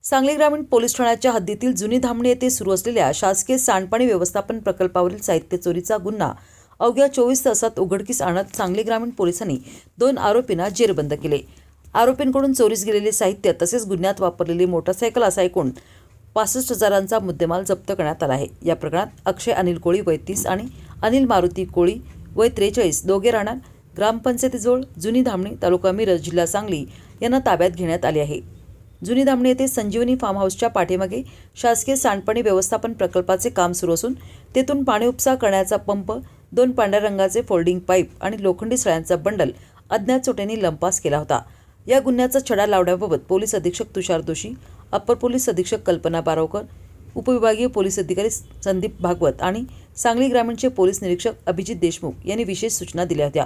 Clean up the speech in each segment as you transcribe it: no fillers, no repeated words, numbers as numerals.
सांगली ग्रामीण पोलीस ठाण्याच्या हद्दीतील जुनी धामणी येथे सुरू असलेल्या शासकीय सांडपाणी व्यवस्थापन प्रकल्पावरील साहित्य चोरीचा गुन्हा अवघ्या 24 तासात उघडकीस आणत सांगली ग्रामीण पोलिसांनी 2 आरोपींना जेरबंद केले। आरोपींकडून चोरीस गेलेले साहित्य तसेच गुन्ह्यात वापरलेली मोटारसायकल असा एकूण 65,000चा मुद्देमाल जप्त करण्यात आला आहे। या प्रकरणात अक्षय अनिल कोळी वय 30 आणि अनिल मारुती कोळी वय 43 दोघे राहणार ग्रामपंचायतीजवळ जुनी धामणी तालुका मिरज जिल्हा सांगली यांना ताब्यात घेण्यात आले आहे। जुनी धामणी येथे संजीवनी फार्म हाऊसच्या पाठीमागे शासकीय सांडपाणी व्यवस्थापन प्रकल्पाचे काम सुरू असून तेथून पाणी उपसा करण्याचा पंप, 2 पांढऱ्या रंगाचे फोल्डिंग पाईप आणि लोखंडी सळ्यांचा बंडल अज्ञात चोरट्यांनी लंपास केला होता। या गुन्ह्याचा छडा लावण्याबाबत पोलीस अधीक्षक तुषार दोशी, अप्पर पोलीस अधीक्षक कल्पना बारावकर, उपविभागीय पोलीस अधिकारी संदीप भागवत आणि सांगली ग्रामीणचे पोलीस निरीक्षक अभिजित देशमुख यांनी विशेष सूचना दिल्या होत्या।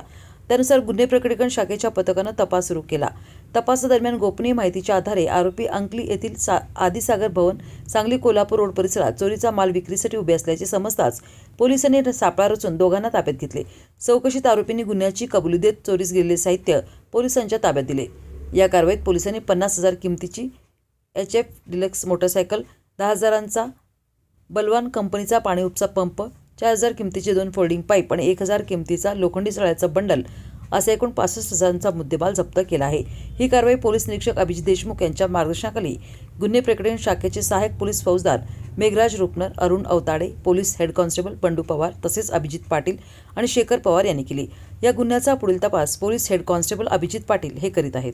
त्यानुसार गुन्हे प्रकटीकरण शाखेच्या पथकाने तपास सुरू केला। तपासादरम्यान गोपनीय माहितीच्या आधारे आरोपी अंकली येथील आदिसागर भवन सांगली कोल्हापूर रोड परिसरात चोरीचा माल विक्रीसाठी उभे असल्याचे समजताच पोलिसांनी सापळा रचून दोघांना ताब्यात घेतले। चौकशीत आरोपींनी गुन्ह्याची कबुली देत चोरीस गेलेले साहित्य पोलिसांच्या ताब्यात दिले। या कारवाईत पोलिसांनी 50,000 किमतीची HF डिलक्स मोटरसायकल, 10,000चा बलवान कंपनीचा पाणी उपसा पंप, 4,000 किमतीचे 2 फोल्डिंग पाईप आणि 1,000 किमतीचा लोखंडी सळ्याचा बंडल असा एकूण 65,000चा मुद्देमाल जप्त केला आहे। ही कारवाई पोलीस निरीक्षक अभिजित देशमुख यांच्या मार्गदर्शनाखाली गुन्हे प्रकटीकरण शाखेचे सहाय्यक पोलीस फौजदार Meghraj Rupnar, Arun Avatade, police head constable Bandu Pawar तसेच अभिजित पाटील आणि शेखर पवार यांनी केली। या गुन्ह्याचा पुढील तपास police head constable Abhijit Patil हे करीत आहेत।